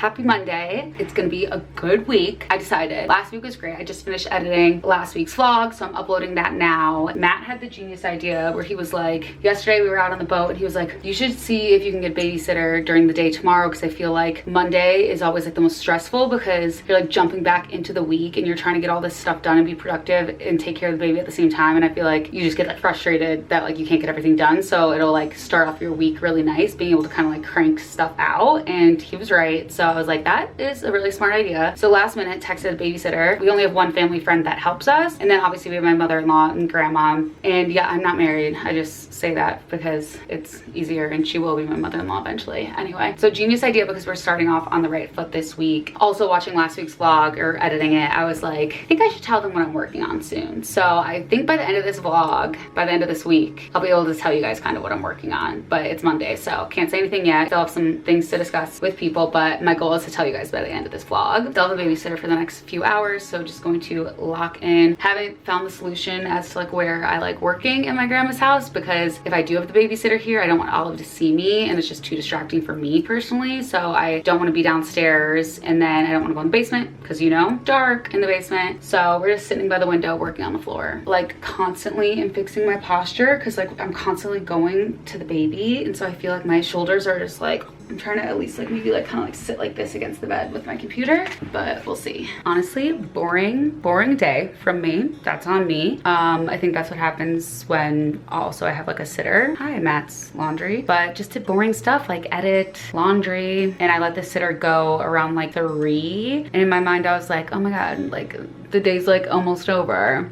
happy Monday. It's gonna be a good week. I decided last week was great. I just finished editing last week's vlog, so I'm uploading that now. Matt had the genius idea where he was like, yesterday we were out on the boat and he was like, you should see if you can get babysitter during the day tomorrow, because I feel like Monday is always like the most stressful because you're like jumping back into the week and you're trying to get all this stuff done and be productive and take care of the baby at the same time. And I feel like you just get like frustrated that like you can't get everything done. So it'll like start off your week really nice, being able to kind of like crank stuff out. And he was right. So I was like, that is a really smart idea. So last minute texted a babysitter. We only have one family friend that helps us. And then obviously we have my mother-in-law and grandma. And yeah, I'm not married. I just say that because it's easier and she will be my mother-in-law eventually. Anyway, so genius idea because we're starting off on the right foot this week. Also watching last week's vlog or editing it, I was like, I think I should tell them what I'm working on soon. So I think by the end of this vlog, by the end of this week, I'll be able to tell you guys kind of what I'm working on. But it's Monday, so can't say anything yet. Still have some things to discuss with people, but my goal is to tell you guys by the end of this vlog. Still have a babysitter for the next few hours, so just going to lock in. Haven't found the solution as to like where I like working in my grandma's house, because if I do have the babysitter here, I don't want Olive to see me and it's just too distracting for me personally. So I don't want to be downstairs, and then I don't want to go in the basement because, you know, dark in the basement. So we're just sitting by the window working on the floor, like constantly, and fixing my posture because like I'm constantly going to the baby, and so I feel like my shoulders are just like, I'm trying to at least like maybe like kind of like sit like this against the bed with my computer, but we'll see. Honestly, boring day from me. That's on me. I think that's what happens when also I have like a sitter. Hi, Matt's laundry. But just did boring stuff like edit, laundry, and I let the sitter go around like 3. And in my mind I was like, oh my god, like the day's like almost over.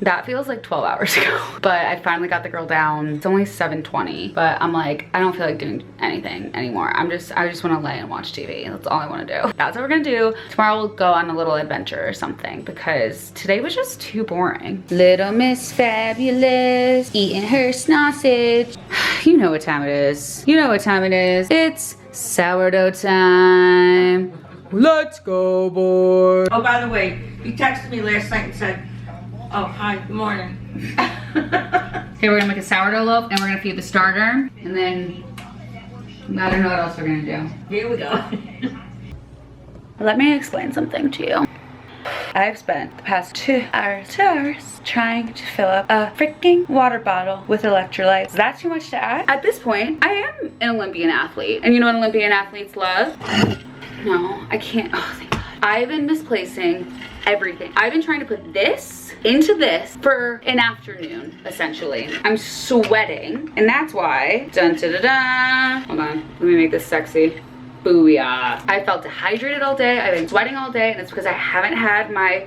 That feels like 12 hours ago. But I finally got the girl down. It's only 7:20, but I'm like, I don't feel like doing anything anymore. I just want to lay and watch TV. That's all I want to do. That's what we're gonna do. Tomorrow we'll go on a little adventure or something, because today was just too boring. Little Miss Fabulous eating her sausage. You know what time it is. You know what time it is. It's sourdough time. Let's go, boy. Oh, by the way, he texted me last night and said, oh, hi, good morning. Okay, we're gonna make a sourdough loaf and we're gonna feed the starter, and then I don't know what else we're gonna do. Here we go. Let me explain something to you. I've spent the past 2 hours trying to fill up a freaking water bottle with electrolytes. Is that too much to ask? At this point, I am an Olympian athlete. And you know what Olympian athletes love? No, I can't. Oh, thank God. I've been misplacing everything. I've been trying to put this into this for an afternoon, essentially. I'm sweating, and that's why, dun da da da. Hold on, let me make this sexy. Booyah. I felt dehydrated all day. I've been sweating all day, and it's because I haven't had my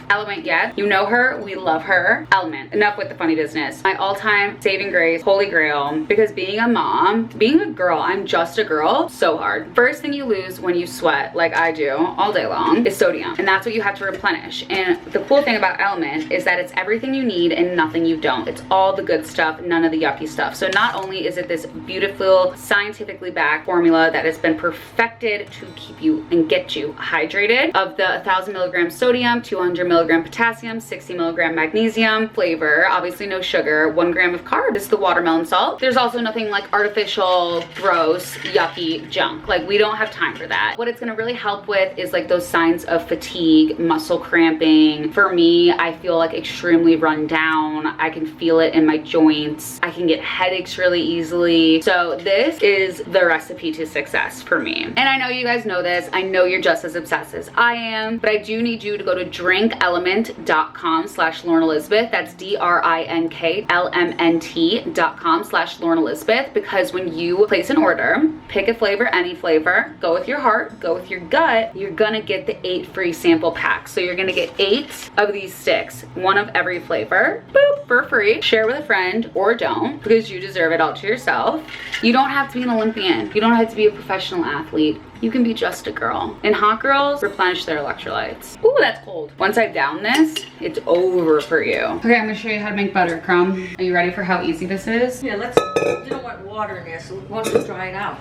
Element yet. You know her, we love her. Element. Enough with the funny business. My all-time saving grace, holy grail, because being a mom, being a girl, I'm just a girl, so hard. First thing you lose when you sweat, like I do all day long, is sodium, and that's what you have to replenish. And the cool thing about Element is that it's everything you need and nothing you don't. It's all the good stuff, none of the yucky stuff. So not only is it this beautiful, scientifically backed formula that has been perfected to keep you and get you hydrated, of the 1,000 milligrams sodium, 200 milligrams potassium, 60 milligram magnesium, flavor, obviously no sugar, 1 gram of carbs. This is the watermelon salt. There's also nothing like artificial, gross, yucky junk. Like, we don't have time for that. What it's gonna really help with is like those signs of fatigue, muscle cramping. For me, I feel like extremely run down. I can feel it in my joints. I can get headaches really easily. So this is the recipe to success for me. And I know you guys know this. I know you're just as obsessed as I am, but I do need you to go to drinkelement.com/LaurenElizabeth. That's DRINKLMNT.com/LaurenElizabeth, because when you place an order, pick a flavor, any flavor, go with your heart, go with your gut, you're gonna get the 8 free sample packs. So you're gonna get 8 of these sticks, 1 of every flavor, boop, for free. Share with a friend or don't, because you deserve it all to yourself. You don't have to be an Olympian. You don't have to be a professional athlete. You can be just a girl. And hot girls replenish their electrolytes. Ooh, that's cold. Once I down this, it's over for you. Okay, I'm gonna show you how to make buttercrumb. Are you ready for how easy this is? Yeah, you don't want water in there, so once we dry it out.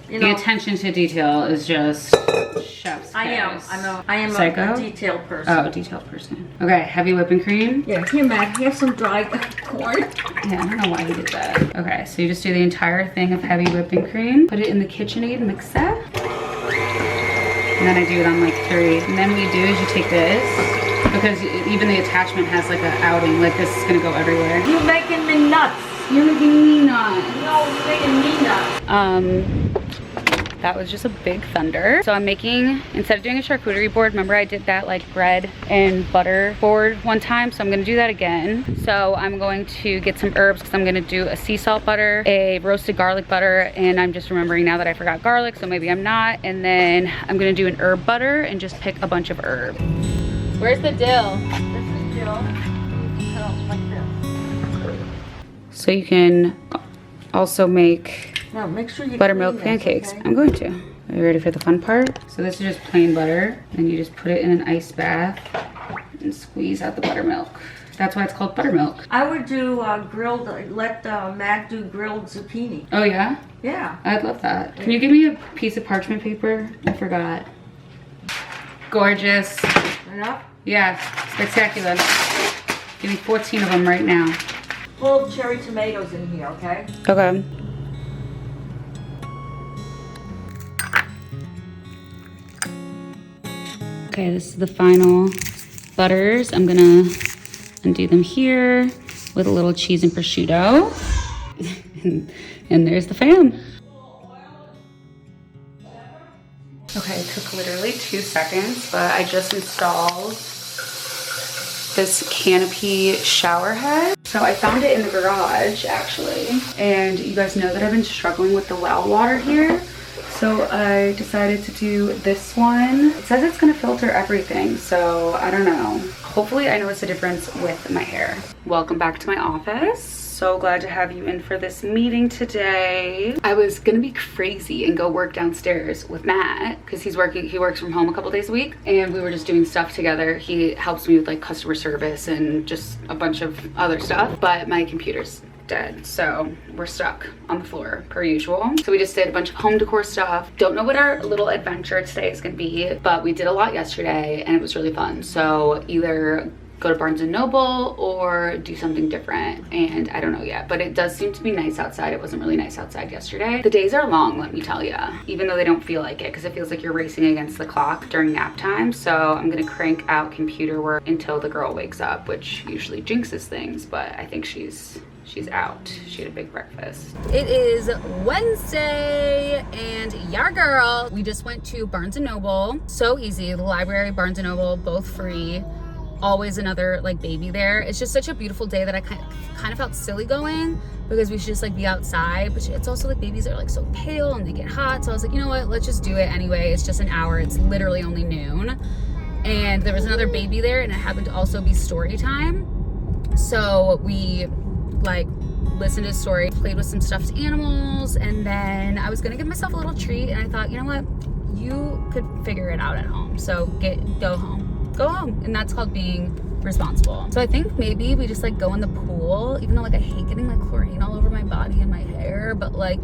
You know, the attention to detail is just chef's kiss. I am Psycho? a detailed person. Oh, a detailed person. Okay, heavy whipping cream. Yeah, here, Matt, here's some dried corn. Yeah, I don't know why he did that. Okay, so you just do the entire thing of heavy whipping cream, put it in the KitchenAid mixer. and then I do it on like 3. And then what you do is you take this, because even the attachment has like an outing, like this is gonna go everywhere. You're making me nuts. You're making me nuts. No, you're making me nuts. That was just a big thunder. So I'm making, instead of doing a charcuterie board, remember I did that like bread and butter board one time, so I'm gonna do that again. So I'm going to get some herbs because I'm gonna do a sea salt butter, a roasted garlic butter, and I'm just remembering now that I forgot garlic, so maybe I'm not. And then I'm gonna do an herb butter and just pick a bunch of herbs. Where's the dill? This is dill. You cut off like this. So you can also make Now make sure you buttermilk clean this, pancakes. okay? I'm going to. Are you ready for the fun part? So this is just plain butter, and you just put it in an ice bath and squeeze out the buttermilk. That's why it's called buttermilk. I would do grilled, let Matt do grilled zucchini. Oh yeah? Yeah. I'd love that. Can you give me a piece of parchment paper? I forgot. Gorgeous. Enough? Yeah, spectacular. Give me 14 of them right now. Full of cherry tomatoes in here, okay? Okay. Okay, this is the final butters. I'm gonna undo them here with a little cheese and prosciutto. and there's the fam. Okay, it took literally 2 seconds, but I just installed this canopy shower head. So I found it in the garage actually. And you guys know that I've been struggling with the well water here. So I decided to do this one. It says it's gonna filter everything, so I don't know. Hopefully I notice a difference with my hair. Welcome back to my office. So glad to have you in for this meeting today. I was gonna be crazy and go work downstairs with Matt because he works from home a couple days a week, and we were just doing stuff together. He helps me with like customer service and just a bunch of other stuff, but my computer's dead, so we're stuck on the floor per usual. So we just did a bunch of home decor stuff. Don't know what our little adventure today is gonna be, but we did a lot yesterday and it was really fun. So either go to Barnes & Noble or do something different, and I don't know yet, but it does seem to be nice outside. It wasn't really nice outside yesterday. The days are long, let me tell you, even though they don't feel like it, because it feels like you're racing against the clock during nap time. So I'm gonna crank out computer work until the girl wakes up, which usually jinxes things, but I think she's out. She had a big breakfast. It is Wednesday and your girl, we just went to Barnes & Noble. So easy, the library, Barnes & Noble, both free. Always another like baby there. It's just such a beautiful day that I kind of felt silly going because we should just like be outside, but it's also like babies are like so pale and they get hot. So I was like, you know what, let's just do it anyway. It's just an hour. It's literally only noon. And there was another baby there and it happened to also be story time. So we like listened to a story, played with some stuffed animals, and then I was gonna give myself a little treat, and I thought, you know what, you could figure it out at home. So go home, and that's called being responsible. So I think maybe we just like go in the pool, even though like I hate getting like chlorine all over my body and my hair, but like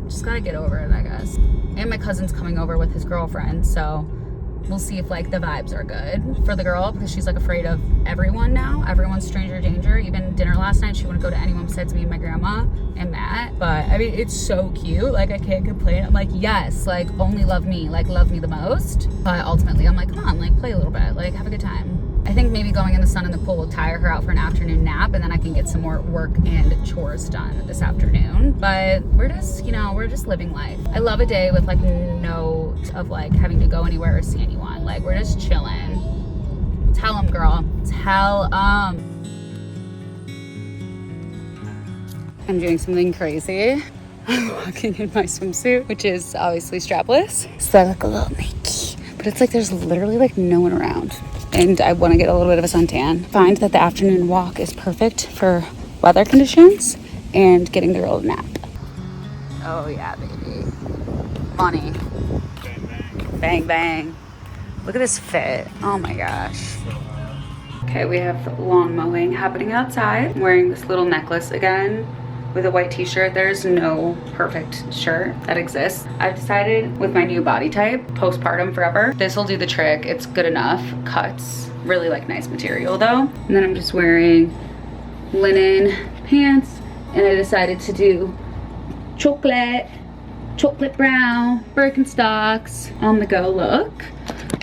just gotta get over it, I guess. And my cousin's coming over with his girlfriend, so we'll see if like the vibes are good for the girl, because she's like afraid of everyone now. Everyone's stranger danger. Even dinner last night, she wouldn't go to anyone besides me and my grandma and Matt. But I mean, it's so cute. Like I can't complain. I'm like, yes, like only love me, like love me the most. But ultimately I'm like, come on, like play a little bit, like have a good time. I think maybe going in the sun in the pool will tire her out for an afternoon nap, and then I can get some more work and chores done this afternoon. But we're just, you know, we're just living life. I love a day with like no of like having to go anywhere or see anyone. Like we're just chilling. Tell them, girl. Tell them. I'm doing something crazy. I'm walking in my swimsuit, which is obviously strapless. So I look a little naked, but it's like there's literally like no one around. And I want to get a little bit of a suntan. Find that the afternoon walk is perfect for weather conditions and getting the girl a nap. Oh yeah, baby. Money. Bang, bang. Look at this fit. Oh my gosh. Okay, we have lawn mowing happening outside. I'm wearing this little necklace again with a white t-shirt. There's no perfect shirt that exists. I've decided with my new body type, postpartum forever, this will do the trick. It's good enough. Cuts. Really like nice material though. And then I'm just wearing linen pants, and I decided to do chocolate chocolate brown Birkenstocks on the go look,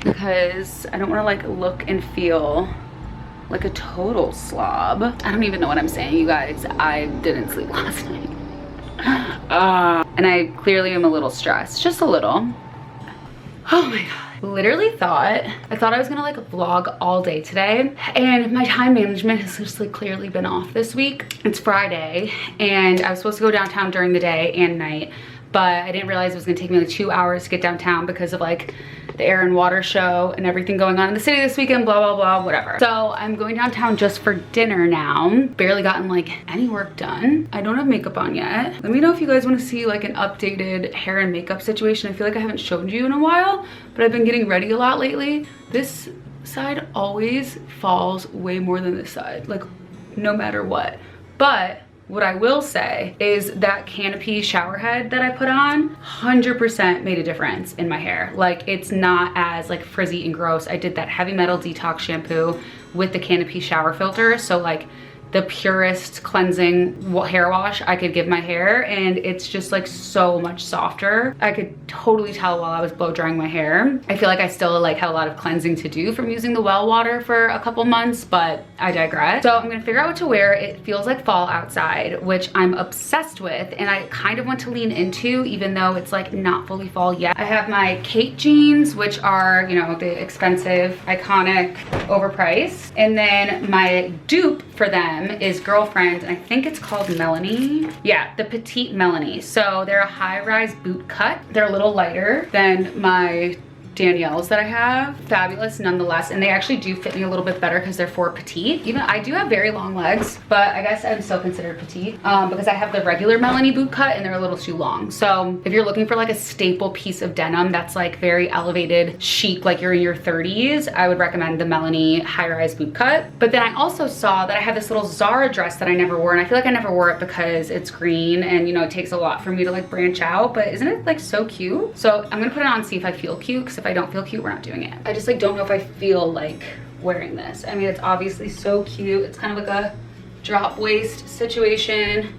because I don't want to like look and feel like a total slob. I don't even know what I'm saying, you guys. I didn't sleep last night. And I clearly am a little stressed, just a little. Oh my God. Literally I thought I was gonna like vlog all day today, and my time management has just like clearly been off this week. It's Friday and I was supposed to go downtown during the day and night, but I didn't realize it was gonna take me like 2 hours to get downtown because of like the air and water show and everything going on in the city this weekend, blah, blah, blah, whatever. So I'm going downtown just for dinner now. Barely gotten like any work done. I don't have makeup on yet. Let me know if you guys want to see like an updated hair and makeup situation. I feel like I haven't showed you in a while, but I've been getting ready a lot lately. This side always falls way more than this side, like no matter what. But what I will say is that canopy shower head that I put on 100% made a difference in my hair. Like it's not as like frizzy and gross. I did that heavy metal detox shampoo with the canopy shower filter. So like the purest cleansing hair wash I could give my hair, and it's just like so much softer. I could totally tell while I was blow drying my hair. I feel like I still like had a lot of cleansing to do from using the well water for a couple months, but I digress. So I'm gonna figure out what to wear. It feels like fall outside, which I'm obsessed with, and I kind of want to lean into, even though it's like not fully fall yet. I have my Kate jeans, which are, you know, the expensive, iconic, overpriced, and then my dupe for them is Girlfriend, and I think it's called Melanie. Yeah, the Petite Melanie. So they're a high-rise boot cut. They're a little lighter than my Danielle's that I have. Fabulous nonetheless, and they actually do fit me a little bit better because they're for petite. Even I do have very long legs, but I guess I'm still considered petite because I have the regular Melanie boot cut and they're a little too long. So if you're looking for like a staple piece of denim that's like very elevated chic, like you're in your 30s, I would recommend the Melanie high-rise boot cut. But then I also saw that I had this little Zara dress that I never wore, and I feel like I never wore it because it's green and, you know, it takes a lot for me to like branch out, but isn't it like so cute? So I'm gonna put it on and see if I feel cute, because if I don't feel cute, we're not doing it. I just like don't know if I feel like wearing this. I mean, it's obviously so cute. It's kind of like a drop waist situation.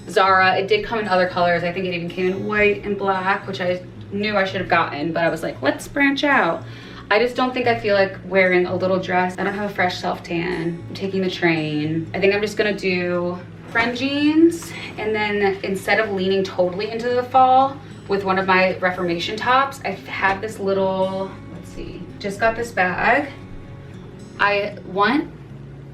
Zara, it did come in other colors. I think it even came in white and black, which I knew I should have gotten, but I was like, let's branch out. I just don't think I feel like wearing a little dress. I don't have a fresh self tan. I'm taking the train. I think I'm just gonna do friend jeans, and then instead of leaning totally into the fall with one of my Reformation tops, I have this little, let's see, just got this bag. I want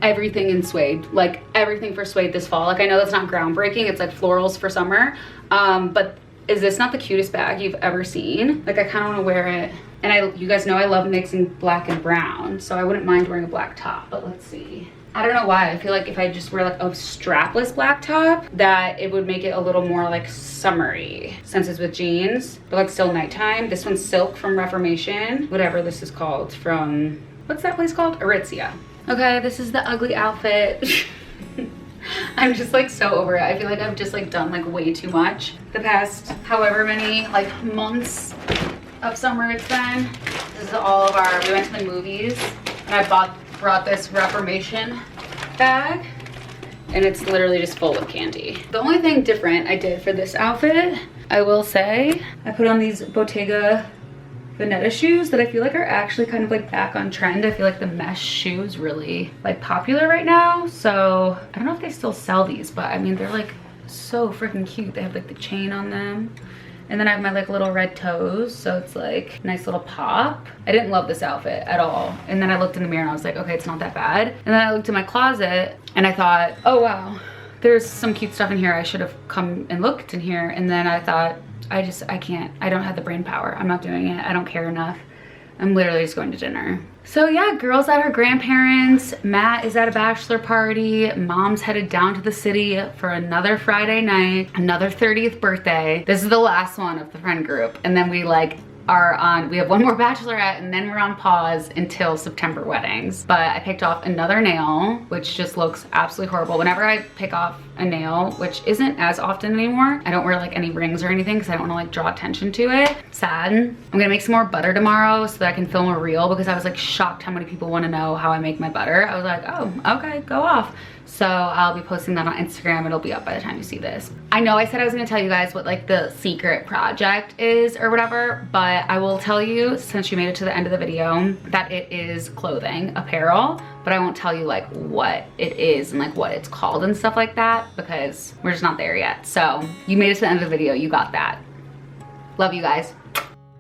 everything in suede, like everything for suede this fall. Like I know that's not groundbreaking, it's like florals for summer, but is this not the cutest bag you've ever seen? Like I kind of want to wear it. And you guys know I love mixing black and brown, so I wouldn't mind wearing a black top, but let's see. I don't know why, I feel like if I just wear like a strapless black top, that it would make it a little more like summery, since it's with jeans, but like still nighttime. This one's silk from Reformation, whatever this is called, from, what's that place called? Aritzia. Okay, this is the ugly outfit. I'm just like so over it. I feel like I've just like done like way too much the past however many like months of summer it's been. This is all of our, we went to the movies and I brought this Reformation bag, and it's literally just full of candy. The only thing different I did for this outfit, I will say, I put on these Bottega Veneta shoes that I feel like are actually kind of like back on trend. I feel like the mesh shoe is really like popular right now. So I don't know if they still sell these, but I mean, they're like so freaking cute. They have like the chain on them. And then I have my like little red toes, so it's like nice little pop. I didn't love this outfit at all. And then I looked in the mirror and I was like, okay, it's not that bad. And then I looked in my closet and I thought, oh wow, there's some cute stuff in here. I should have come and looked in here. And then I thought, I can't, I don't have the brain power. I'm not doing it. I don't care enough. I'm literally just going to dinner. So yeah, girls at her grandparents', Matt is at a bachelor party, mom's headed down to the city for another Friday night, another 30th birthday. This is the last one of the friend group. And then we like we have one more bachelorette and then we're on pause until September weddings. But I picked off another nail, which just looks absolutely horrible. Whenever I pick off a nail, which isn't as often anymore, I don't wear like any rings or anything because I don't want to like draw attention to it. Sad. I'm gonna make some more butter tomorrow so that I can film a reel, because I was like shocked how many people want to know how I make my butter. I was like, oh, okay, go off. So I'll be posting that on Instagram. It'll be up by the time you see this. I know I said I was gonna tell you guys what like the secret project is or whatever, but I will tell you, since you made it to the end of the video, that it is clothing, apparel, but I won't tell you like what it is and like what it's called and stuff like that, because we're just not there yet. So you made it to the end of the video, you got that. Love you guys.